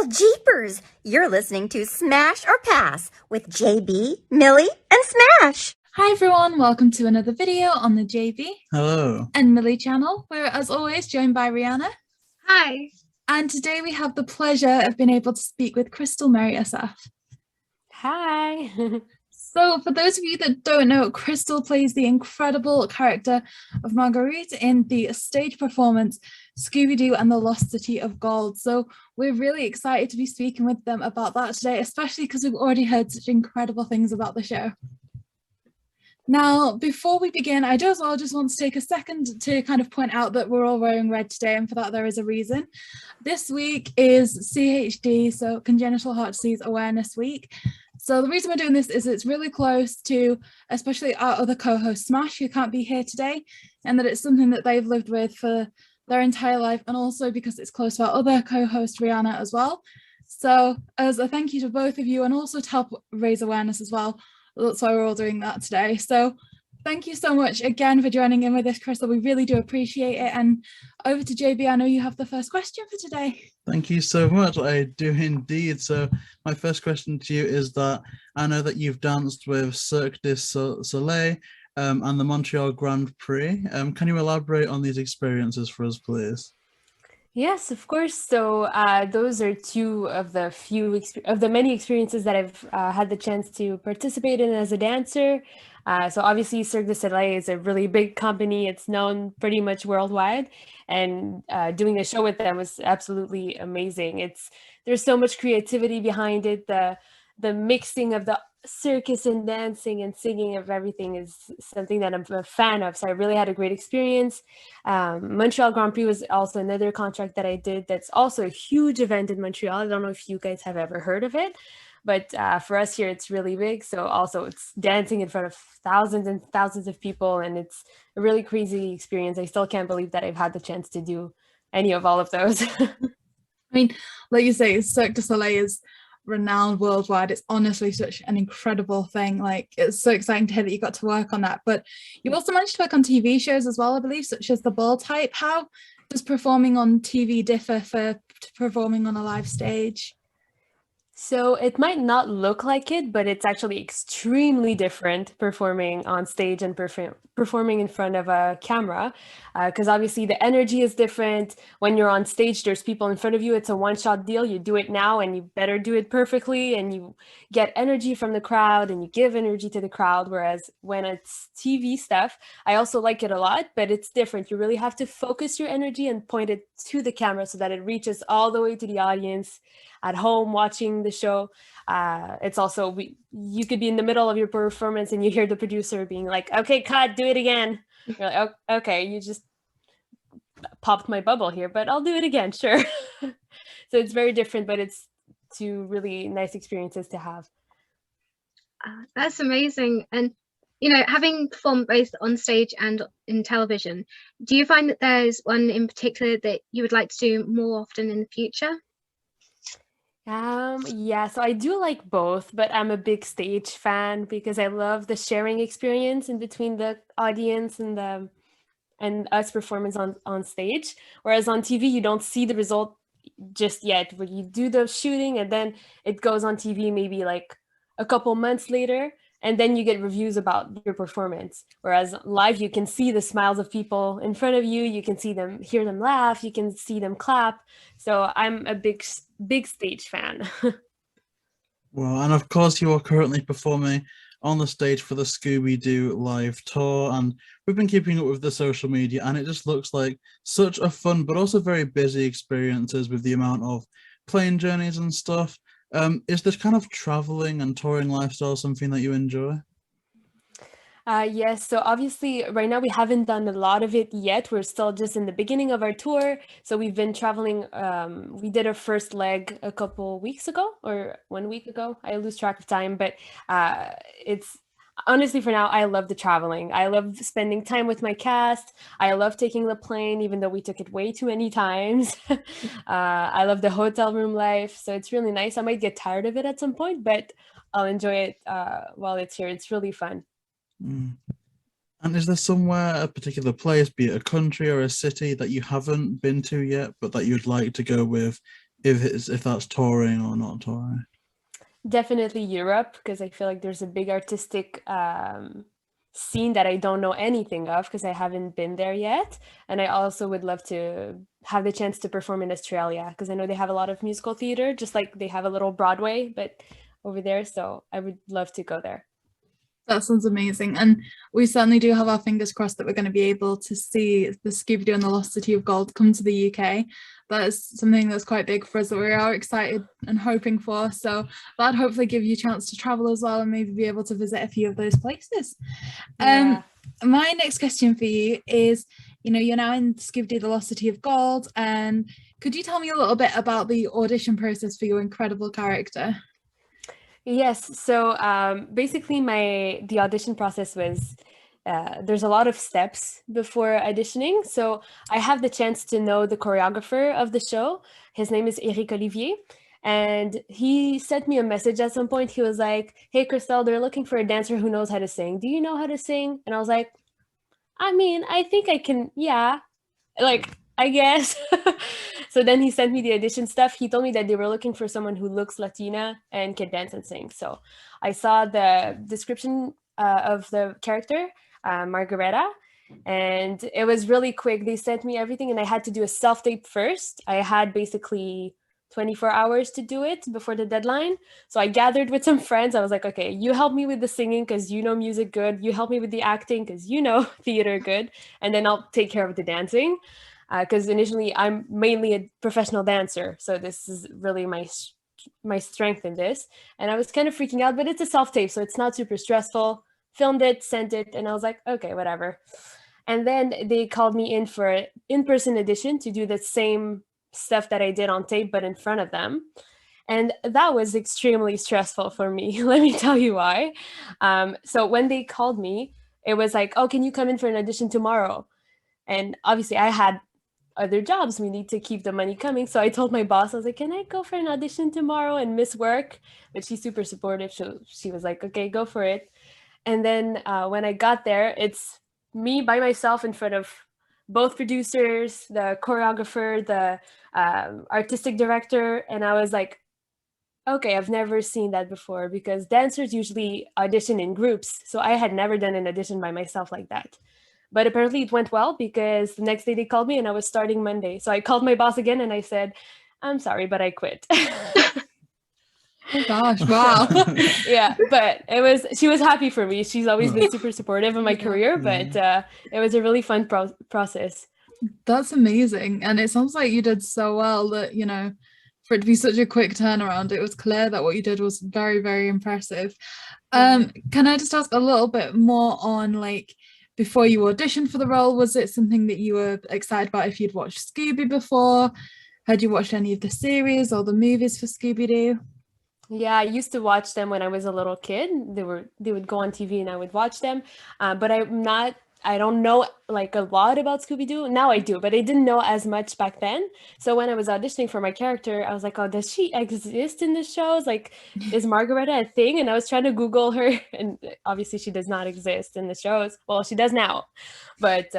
Well, jeepers! You're listening to Smash or Pass with JayBee, Milly, and Smash. Hi everyone, welcome to another video on the JayBee Hello. and Milly channel. We're as always joined by Rhianna. Hi. And today we have the pleasure of being able to speak with Krystel-Mary Assaf. Hi. So for those of you that don't know, Krystel plays the incredible character of Margareta in the stage performance Scooby Doo and the Lost City of Gold. So we're really excited to be speaking with them about that today, especially because we've already heard such incredible things about the show. Now, before we begin, I do as well just want to take a second to kind of point out that we're all wearing red today, and for that there is a reason. This week is CHD, so Congenital Heart Disease Awareness Week. So the reason we're doing this is it's really close to, especially our other co-host Smash, who can't be here today, and that it's something that they've lived with for their entire life, and also because it's close to our other co-host Rhianna as well. So as a thank you to both of you, and also to help raise awareness as well, that's why we're all doing that today. So thank you so much again for joining in with us, Krystel. We really do appreciate it. And over to JayBee, I know you have the first question for today. Thank you so much. I do indeed. So my first question to you is that I know that you've danced with Cirque du Soleil and the Montreal Grand Prix. Can you elaborate on these experiences for us, please? Yes, of course. So those are two of the many experiences that I've had the chance to participate in as a dancer. So obviously Cirque du Soleil is a really big company. It's known pretty much worldwide, and doing a show with them was absolutely amazing. There's so much creativity behind it. The mixing of the circus and dancing and singing of everything is something that I'm a fan of. So I really had a great experience. Montreal Grand Prix was also another contract that I did. That's also a huge event in Montreal. I don't know if you guys have ever heard of it, but for us here, it's really big. So also it's dancing in front of thousands and thousands of people, and it's a really crazy experience. I still can't believe that I've had the chance to do any of all of those. I mean, like you say, Cirque du Soleil is renowned worldwide. It's honestly such an incredible thing. Like, it's so exciting to hear that you got to work on that. But you also managed to work on TV shows as well, I believe, such as The Ball Type. How does performing on TV differ for performing on a live stage? So it might not look like it, but it's actually extremely different performing on stage and performing in front of a camera, because obviously the energy is different. When you're on stage, there's people in front of you. It's a one-shot deal. You do it now and you better do it perfectly, and you get energy from the crowd and you give energy to the crowd. Whereas when it's TV stuff, I also like it a lot, but it's different. You really have to focus your energy and point it to the camera so that it reaches all the way to the audience at home watching the show. It's also, you could be in the middle of your performance and you hear the producer being like, okay, cut, do it again. You're like, oh, okay, you just popped my bubble here, but I'll do it again, sure. So it's very different, but it's two really nice experiences to have. That's amazing. And having performed both on stage and in television, do you find that there's one in particular that you would like to do more often in the future? Yeah, so I do like both, but I'm a big stage fan because I love the sharing experience in between the audience and us performance on stage. Whereas on TV, you don't see the result just yet. When you do the shooting and then it goes on TV maybe like a couple months later, and then you get reviews about your performance. Whereas live, you can see the smiles of people in front of you. You can see them, hear them laugh. You can see them clap. So I'm a big stage fan. Well, and of course you are currently performing on the stage for the Scooby Doo live tour, and we've been keeping up with the social media, and it just looks like such a fun but also very busy experiences with the amount of plane journeys and stuff. Is this kind of traveling and touring lifestyle something that you enjoy? Yes, so obviously right now we haven't done a lot of it yet. We're still just in the beginning of our tour. So we've been traveling. We did our first leg a couple weeks ago or 1 week ago. I lose track of time, but it's honestly for now, I love the traveling. I love spending time with my cast. I love taking the plane, even though we took it way too many times. I love the hotel room life. So it's really nice. I might get tired of it at some point, but I'll enjoy it while it's here. It's really fun. Mm. And is there somewhere, a particular place, be it a country or a city, that you haven't been to yet, but that you'd like to go with if that's touring or not touring? Definitely Europe, because I feel like there's a big artistic scene that I don't know anything of because I haven't been there yet. And I also would love to have the chance to perform in Australia because I know they have a lot of musical theater, just like they have a little Broadway, but over there. So I would love to go there. That sounds amazing. And we certainly do have our fingers crossed that we're going to be able to see the Scooby Doo and the Lost City of Gold come to the UK. That is something that's quite big for us that we are excited and hoping for. So that'd hopefully give you a chance to travel as well and maybe be able to visit a few of those places. Yeah. My next question for you is, you're now in Scooby Doo, the Lost City of Gold. And could you tell me a little bit about the audition process for your incredible character? Yes, so basically the audition process was, there's a lot of steps before auditioning. So I have the chance to know the choreographer of the show. His name is Eric Olivier. And he sent me a message at some point. He was like, hey, Krystel, they're looking for a dancer who knows how to sing. Do you know how to sing? And I was like, I think I can, yeah, I guess. So then he sent me the audition stuff. He told me that they were looking for someone who looks Latina and can dance and sing. So I saw the description of the character, Margareta, and it was really quick. They sent me everything and I had to do a self-tape first. I had basically 24 hours to do it before the deadline. So I gathered with some friends. I was like, okay, you help me with the singing because you know music good. You help me with the acting because you know theater good. And then I'll take care of the dancing. Because initially I'm mainly a professional dancer. So this is really my strength in this. And I was kind of freaking out, but it's a self-tape, so it's not super stressful. Filmed it, sent it, and I was like, okay, whatever. And then they called me in for an in-person audition to do the same stuff that I did on tape, but in front of them. And that was extremely stressful for me. Let me tell you why. So when they called me, it was like, oh, can you come in for an audition tomorrow? And obviously I had other jobs. We need to keep the money coming. So I told my boss, I was like, can I go for an audition tomorrow and miss work? But she's super supportive. She was like, okay, go for it. And then when I got there, it's me by myself in front of both producers, the choreographer, the artistic director. And I was like, okay, I've never seen that before because dancers usually audition in groups. So I had never done an audition by myself like that. But apparently it went well because the next day they called me and I was starting Monday. So I called my boss again and I said, I'm sorry, but I quit. Oh gosh, wow. Yeah, but she was happy for me. She's always been super supportive of my career, but it was a really fun process. That's amazing. And it sounds like you did so well that, for it to be such a quick turnaround, it was clear that what you did was very, very impressive. Can I just ask a little bit more on before you auditioned for the role, was it something that you were excited about if you'd watched Scooby before? Had you watched any of the series or the movies for Scooby Doo? Yeah, I used to watch them when I was a little kid. They would go on TV and I would watch them. But I don't know a lot about Scooby Doo. Now I do, but I didn't know as much back then. So when I was auditioning for my character, I was like, oh, does she exist in the shows? Is Margareta a thing? And I was trying to Google her, and obviously she does not exist in the shows. Well, she does now. But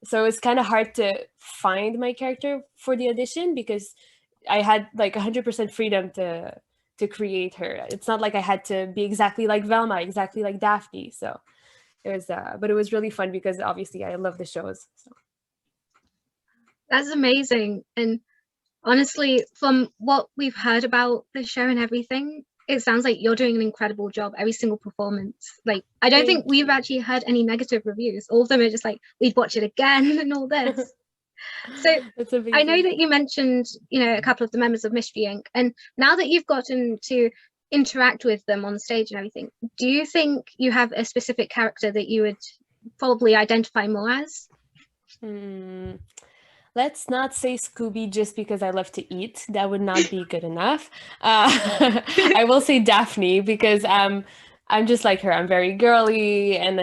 so it's kind of hard to find my character for the audition because I had 100% freedom to create her. It's not like I had to be exactly like Velma, exactly like Daphne. So it was, but it was really fun because obviously I love the shows. So. That's amazing. And honestly, from what we've heard about the show and everything, it sounds like you're doing an incredible job every single performance. I don't think we've actually heard any negative reviews. All of them are just we'd watch it again and all this. So I know that you mentioned, a couple of the members of Mystery Inc. And now that you've gotten to interact with them on stage and everything, do you think you have a specific character that you would probably identify more as? Let's not say Scooby just because I love to eat. That would not be good enough. I will say Daphne because I'm just like her. I'm very girly and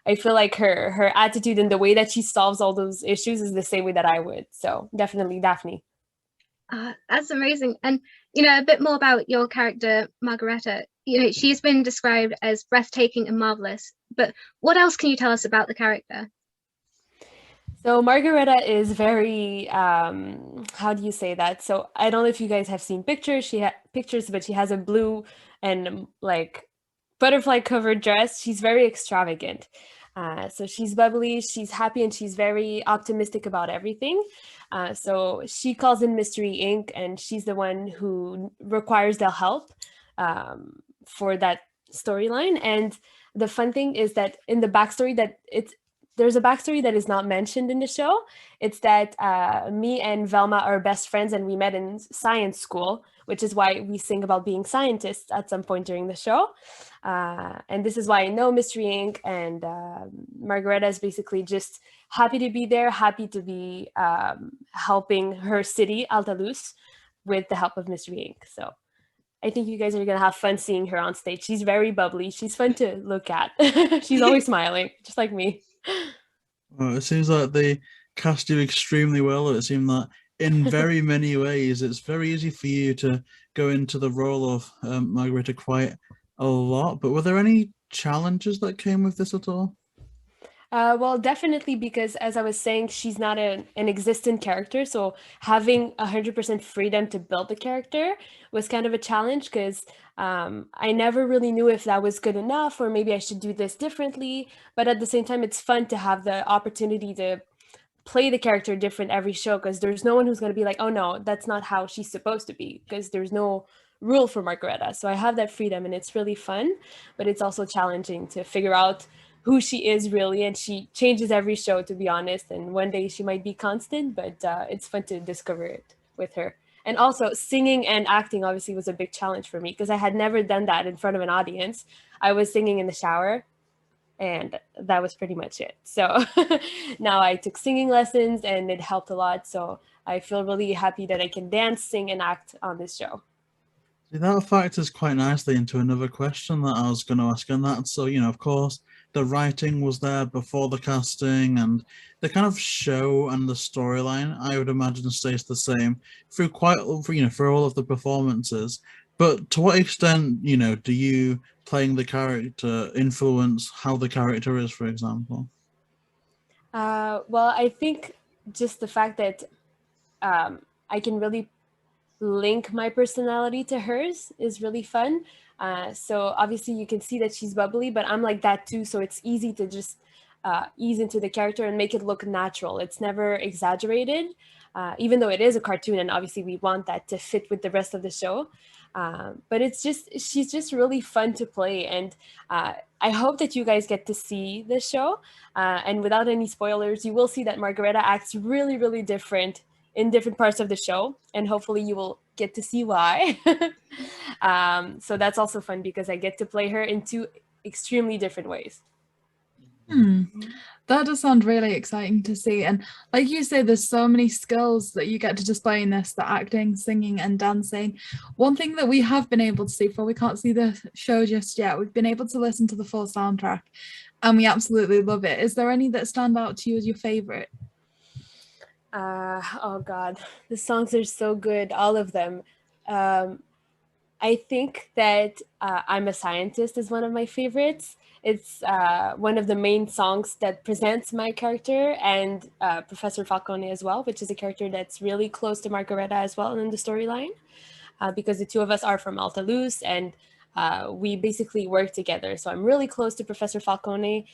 I feel like her attitude and the way that she solves all those issues is the same way that I would. So definitely Daphne. That's amazing. And, a bit more about your character, Margareta. She's been described as breathtaking and marvelous. But what else can you tell us about the character? So Margareta is very, how do you say that? So I don't know if you guys have seen pictures. Pictures, but she has a blue and like butterfly covered dress. She's very extravagant. So she's bubbly, she's happy, and she's very optimistic about everything. So she calls in Mystery Inc., and she's the one who requires their help for that storyline. And the fun thing is that in the backstory there's a backstory that is not mentioned in the show. It's that me and Velma are best friends and we met in science school, which is why we sing about being scientists at some point during the show. And this is why I know Mystery Inc. And Margareta is basically just happy to be there, happy to be helping her city, Alta Luz, with the help of Mystery Inc. So I think you guys are going to have fun seeing her on stage. She's very bubbly. She's fun to look at. She's always smiling, just like me. Well, it seems like they cast you extremely well. It seemed that in very many ways, it's very easy for you to go into the role of Margareta quite a lot. But were there any challenges that came with this at all? Well, definitely, because as I was saying, she's not an existent character. So having 100% freedom to build the character was kind of a challenge, because I never really knew if that was good enough, or maybe I should do this differently. But at the same time, it's fun to have the opportunity to play the character different every show, because there's no one who's going to be like, oh no, that's not how she's supposed to be, because there's no rule for Margareta. So I have that freedom, and it's really fun, but it's also challenging to figure out who she is really, and she changes every show, to be honest, and one day she might be constant, but it's fun to discover it with her. And also singing and acting obviously was a big challenge for me, because I had never done that in front of an audience. I was singing in the shower, and that was pretty much it. So now I took singing lessons, and it helped a lot. So I feel really happy that I can dance, sing, and act on this show. That factors quite nicely into another question that I was going to ask, and that's, so, of course, the writing was there before the casting, and the kind of show and the storyline, I would imagine, stays the same through for all of the performances. But to what extent, do you playing the character influence how the character is, for example? Well, I think just the fact that I can really link my personality to hers is really fun. So obviously you can see that she's bubbly, but I'm like that too. So it's easy to just ease into the character and make it look natural. It's never exaggerated, even though it is a cartoon, and obviously we want that to fit with the rest of the show. But she's just really fun to play. And I hope that you guys get to see the show. And without any spoilers, you will see that Margareta acts really, really different in different parts of the show, and hopefully you will get to see why. So that's also fun, because I get to play her in two extremely different ways. That does sound really exciting to see. And like you say, there's so many skills that you get to display in this, the acting, singing, and dancing. One thing that we have been able to see, for we can't see the show just yet, we've been able to listen to the full soundtrack, and we absolutely love it. Is there any that stand out to you as your favorite? Oh God, the songs are so good, all of them. I think that I'm a Scientist is one of my favorites. It's one of the main songs that presents my character, and Professor Falcone as well, which is a character that's really close to Margareta as well in the storyline, because the two of us are from Alta Luz, and we basically work together. So I'm really close to Professor Falcone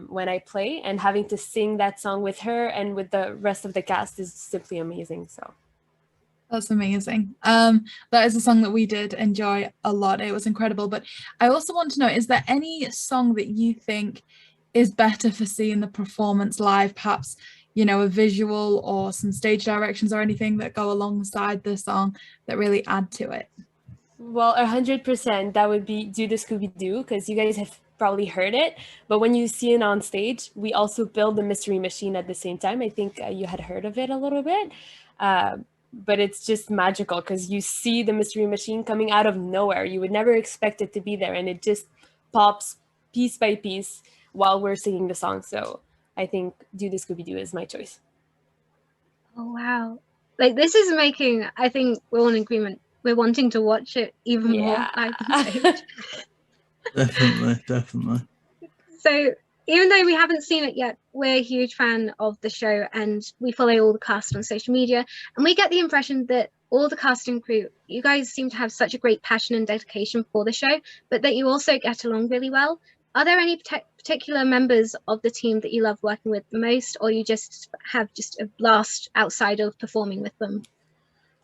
when I play, and having to sing that song with her and with the rest of the cast is simply amazing. So that's amazing. That is a song that we did enjoy a lot. It was incredible. But I also want to know, is there any song that you think is better for seeing the performance live? Perhaps, a visual or some stage directions or anything that go alongside the song that really add to it? Well, 100%, that would be Do the Scooby Doo, because you guys have probably heard it. But when you see it on stage, we also build the Mystery Machine at the same time. I think you had heard of it a little bit. But it's just magical, because you see the Mystery Machine coming out of nowhere. You would never expect it to be there, and it just pops piece by piece while we're singing the song. So I think Do the Scooby Doo is my choice. Oh wow, like this is making, I think we're all in agreement, we're wanting to watch it even more live on stage. Definitely. So even though we haven't seen it yet, we're a huge fan of the show and we follow all the cast on social media. And we get the impression that all the cast and crew, you guys seem to have such a great passion and dedication for the show, but that you also get along really well. Are there any particular members of the team that you love working with the most, or you just have just a blast outside of performing with them?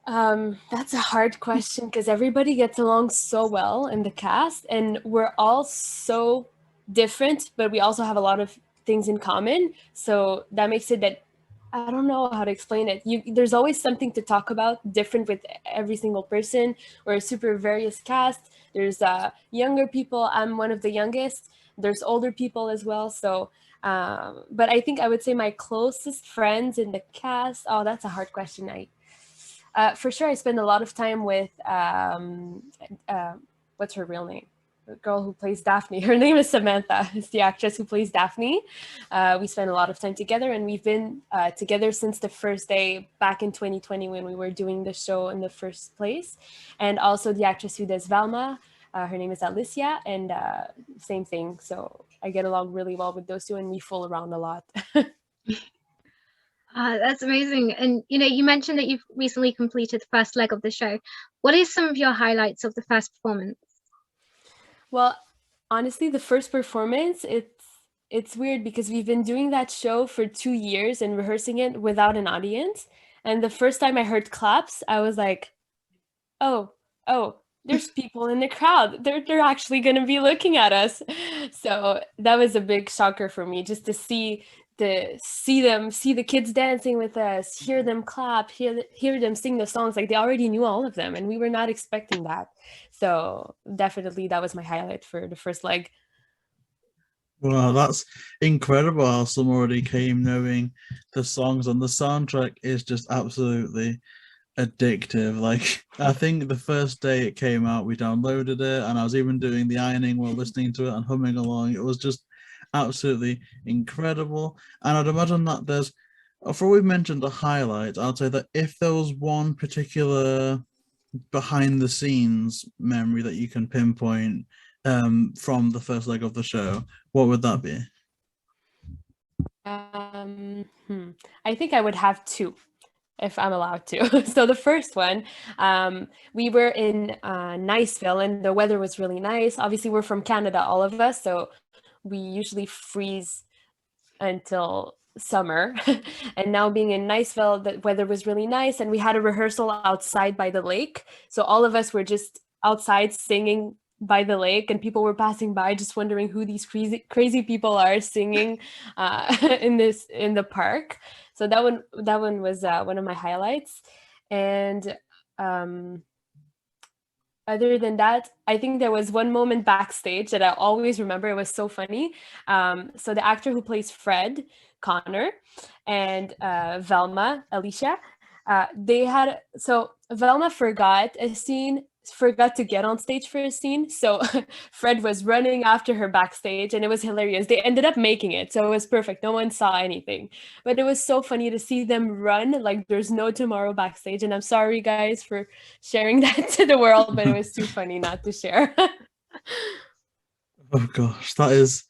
That's a hard question because everybody gets along so well in the cast, and we're all so different, but we also have a lot of things in common. So that makes it that I don't know how to explain it. There's always something to talk about different with every single person. We're a super various cast. There's younger people. I'm one of the youngest. There's older people as well. So, but I think I would say my closest friends in the cast. Oh, that's a hard question. For sure, I spend a lot of time with what's her real name? The girl who plays Daphne. Her name is Samantha. It's the actress who plays Daphne. We spend a lot of time together, and we've been together since the first day back in 2020 when we were doing the show in the first place. And also the actress who does Velma. Her name is Alicia, and same thing. So I get along really well with those two, and we fool around a lot. That's amazing. And you mentioned that you've recently completed the first leg of the show. What is some of your highlights of the first performance? Well, honestly, the first performance, it's weird because we've been doing that show for 2 years and rehearsing it without an audience. And the first time I heard claps, I was like, oh, there's people in the crowd. They're actually going to be looking at us. So that was a big shocker for me, just to see the kids dancing with us, hear them clap, hear them sing the songs. Like, they already knew all of them, and we were not expecting that. So definitely that was my highlight for the first leg. Wow, that's incredible how some already came knowing the songs, and the soundtrack is just absolutely addictive. Like, I think the first day it came out, we downloaded it, and I was even doing the ironing while listening to it and humming along. It was just absolutely incredible. And I'd imagine that there's, for we've mentioned a highlight, I'd say that if there was one particular behind the scenes memory that you can pinpoint from the first leg of the show, what would that be? I think I would have two, if I'm allowed to. So the first one, we were in Niceville, and the weather was really nice. Obviously, we're from Canada, all of us, so we usually freeze until summer. And now being in Niceville, the weather was really nice, and we had a rehearsal outside by the lake. So all of us were just outside singing by the lake, and people were passing by just wondering who these crazy people are singing in the park. So that one was one of my highlights. And other than that, I think there was one moment backstage that I always remember. It was so funny. So the actor who plays Fred, Connor, and Velma, Alicia, Velma forgot to get on stage for a scene. So Fred was running after her backstage, and it was hilarious. They ended up making it, so it was perfect. No one saw anything, but it was so funny to see them run like there's no tomorrow backstage. And I'm sorry, guys, for sharing that to the world, but it was too funny not to share. Oh gosh, that is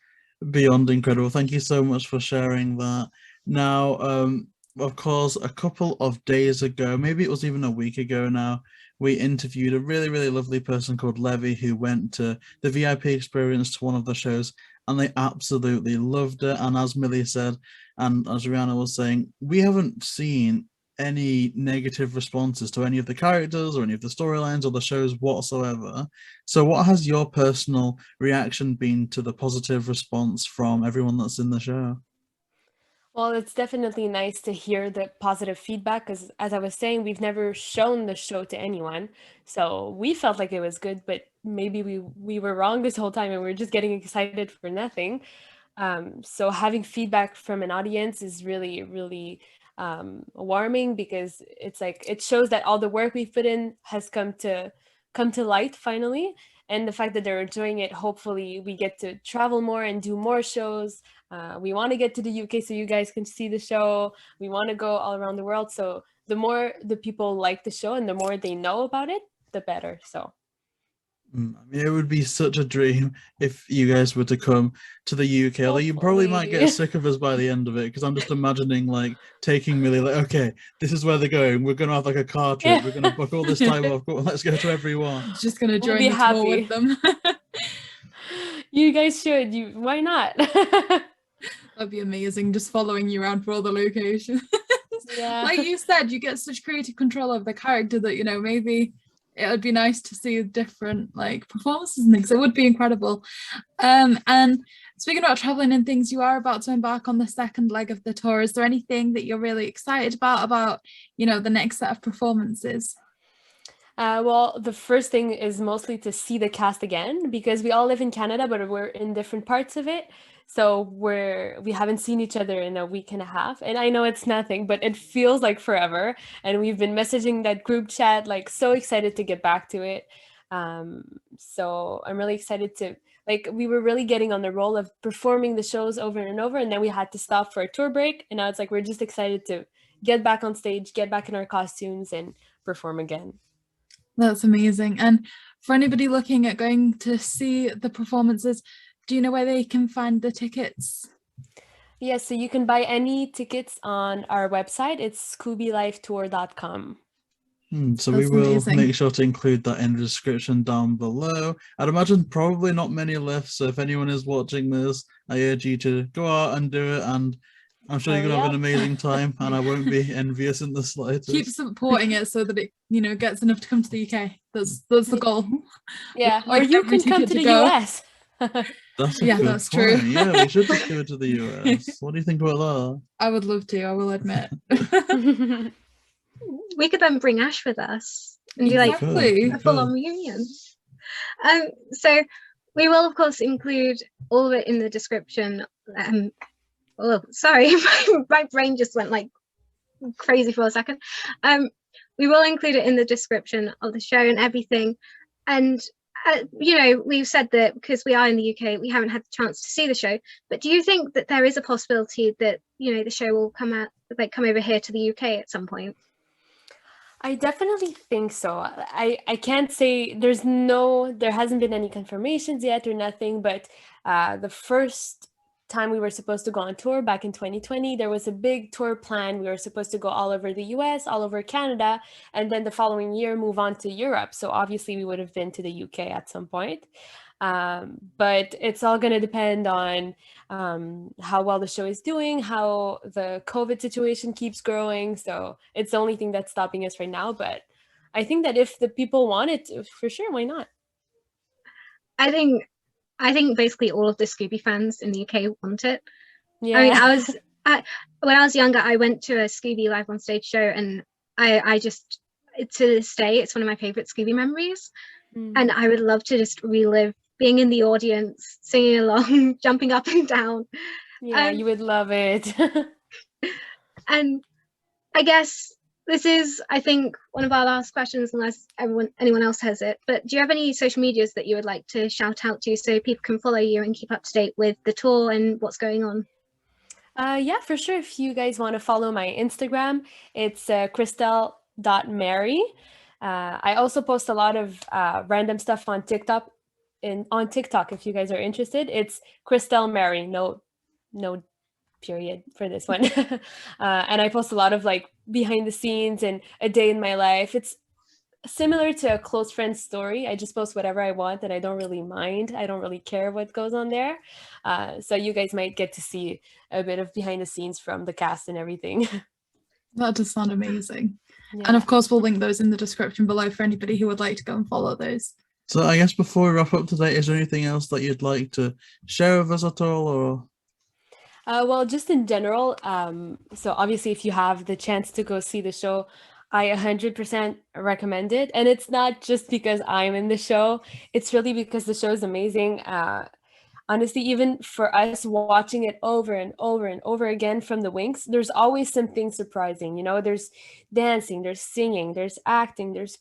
beyond incredible. Thank you so much for sharing that. Now, of course, a couple of days ago, maybe it was even a week ago now, we interviewed a really, really lovely person called Levy who went to the VIP experience to one of the shows, and they absolutely loved it. And as Milly said, and as Rhianna was saying, we haven't seen any negative responses to any of the characters or any of the storylines or the shows whatsoever. So what has your personal reaction been to the positive response from everyone that's in the show? Well, it's definitely nice to hear the positive feedback because, as I was saying, we've never shown the show to anyone. So we felt like it was good, but maybe we were wrong this whole time and we were just getting excited for nothing. So having feedback from an audience is really, really warming, because it's like it shows that all the work we've put in has come to light finally. And the fact that they're enjoying it, hopefully we get to travel more and do more shows. We want to get to the UK so you guys can see the show. We want to go all around the world. So the more the people like the show and the more they know about it, the better. So I mean, it would be such a dream if you guys were to come to the UK. Although you probably might get Hopefully. sick of us by the end of it, because I'm just imagining like taking Millie, like, okay, this is where they're going. We're gonna have like a car trip. Yeah. We're gonna book all this time off. Let's go to everyone. Just gonna We'll join be the tour happy. with them. You guys should. Why not? That'd be amazing, just following you around for all the locations. Yeah. Like you said, you get such creative control of the character that, you know, maybe it would be nice to see different like performances and things. It would be incredible. And speaking about traveling and things, you are about to embark on the second leg of the tour. Is there anything that you're really excited about, you know, the next set of performances? Well, the first thing is mostly to see the cast again, because we all live in Canada, but we're in different parts of it. So we haven't seen each other in a week and a half. And I know it's nothing, but it feels like forever. And we've been messaging that group chat, like so excited to get back to it. So I'm really excited to, like, we were really getting on the roll of performing the shows over and over, and then we had to stop for a tour break. And now it's like, we're just excited to get back on stage, get back in our costumes and perform again. That's amazing. And for anybody looking at going to see the performances, do you know where they can find the tickets? Yeah, so you can buy any tickets on our website. It's scoobyLifetour.com. So That's we will amazing. make sure to include that in the description down below. I'd imagine probably not many left, so if anyone is watching this, I urge you to go out and do it, and I'm sure you're Hurry gonna have an up. amazing time, and I won't be envious in the slightest. Keep supporting it so that it, you know, gets enough to come to the UK. That's the goal. Yeah, Like or you every can come ticket to to the go. US. That's a Yeah, good that's true. point. Yeah, we should just go to the US. What do you think about that? I would love to, I will admit. We could then bring Ash with us and do like Exactly. a full-on reunion. So we will of course include all of it in the description. Oh, sorry, my brain just went like crazy for a second. We will include it in the description of the show and everything. And you know, we've said that because we are in the UK, we haven't had the chance to see the show. But do you think that there is a possibility that, you know, the show will come over here to the UK at some point? I definitely think so. I can't say there hasn't been any confirmations yet or nothing, but the first time we were supposed to go on tour back in 2020, there was a big tour plan. We were supposed to go all over the US, all over Canada, and then the following year move on to Europe. So obviously we would have been to the UK at some point. But it's all going to depend on how well the show is doing, how the COVID situation keeps growing. So it's the only thing that's stopping us right now. But I think that if the people want it, for sure, why not? I think basically all of the Scooby fans in the UK want it. Yeah. I mean, when I was younger, I went to a Scooby live on stage show, and I just, to this day, it's one of my favorite Scooby memories. And I would love to just relive being in the audience, singing along, jumping up and down. Yeah, you would love it. And I guess this is, I think, one of our last questions, unless anyone else has it. But do you have any social medias that you would like to shout out to so people can follow you and keep up to date with the tour and what's going on? Yeah, for sure. If you guys want to follow my Instagram, it's Krystel.Mary. I also post a lot of random stuff on TikTok. On TikTok, if you guys are interested, it's Krystel-Mary. No period for this one. And I post a lot of like behind the scenes and a day in my life. It's similar to a close friend story. I just post whatever I want and I don't really mind. I don't really care what goes on there. So you guys might get to see a bit of behind the scenes from the cast and everything. That does sound amazing. Yeah. And of course, we'll link those in the description below for anybody who would like to go and follow those. So I guess before we wrap up today, is there anything else that you'd like to share with us at all, or? Well, just in general, so obviously if you have the chance to go see the show, I 100% recommend it. And it's not just because I'm in the show, it's really because the show is amazing. Honestly, even for us watching it over and over and over again from the wings, there's always something surprising. You know, there's dancing, there's singing, there's acting, there's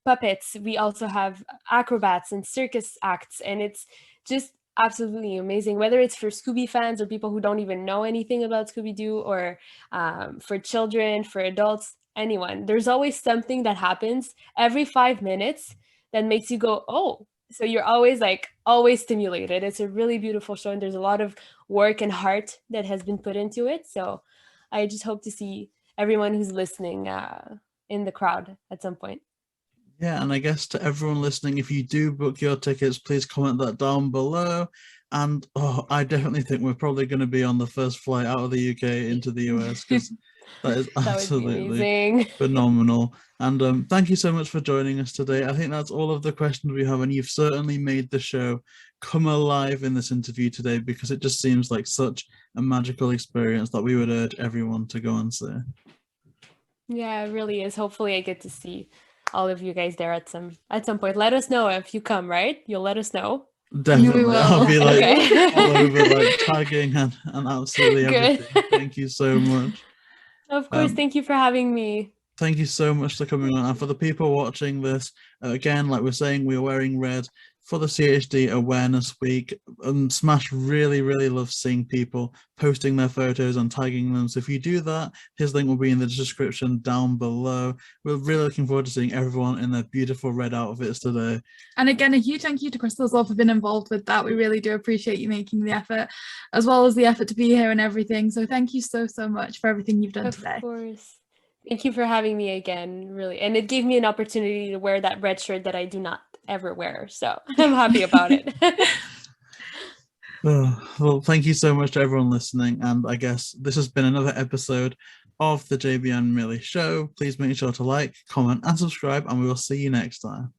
puppets. We also have acrobats and circus acts, and it's just absolutely amazing, whether it's for Scooby fans or people who don't even know anything about Scooby Doo, or for children, for adults, anyone. There's always something that happens every 5 minutes that makes you go, oh, so you're always stimulated. It's a really beautiful show, and there's a lot of work and heart that has been put into it. So I just hope to see everyone who's listening in the crowd at some point. Yeah, and I guess to everyone listening, if you do book your tickets, please comment that down below. And I definitely think we're probably going to be on the first flight out of the UK into the US, because that is That would be absolutely amazing. phenomenal. And thank you so much for joining us today. I think that's all of the questions we have, and you've certainly made the show come alive in this interview today, because it just seems like such a magical experience that we would urge everyone to go and see. Yeah, it really is. Hopefully I get to see all of you guys there at some point. Let us know if you come, right? You'll let us know. Definitely. will. I'll be like Okay. all over, like tagging and absolutely everything. Good. Thank you so much. Of course, thank you for having me. Thank you so much for coming on. And for the people watching this, again, like we're saying, we're wearing red for the CHD Awareness Week. And Smash really, really loves seeing people posting their photos and tagging them. So if you do that, his link will be in the description down below. We're really looking forward to seeing everyone in their beautiful red outfits today. And again, a huge thank you to Krystel as well for being involved with that. We really do appreciate you making the effort, as well as the effort to be here and everything. So thank you so much for everything you've done today. Of course. Thank you for having me again, really. And it gave me an opportunity to wear that red shirt that I do not ever wear. So I'm happy about it. Well, thank you so much to everyone listening. And I guess this has been another episode of the JayBee and Milly Show. Please make sure to like, comment, and subscribe, and we will see you next time.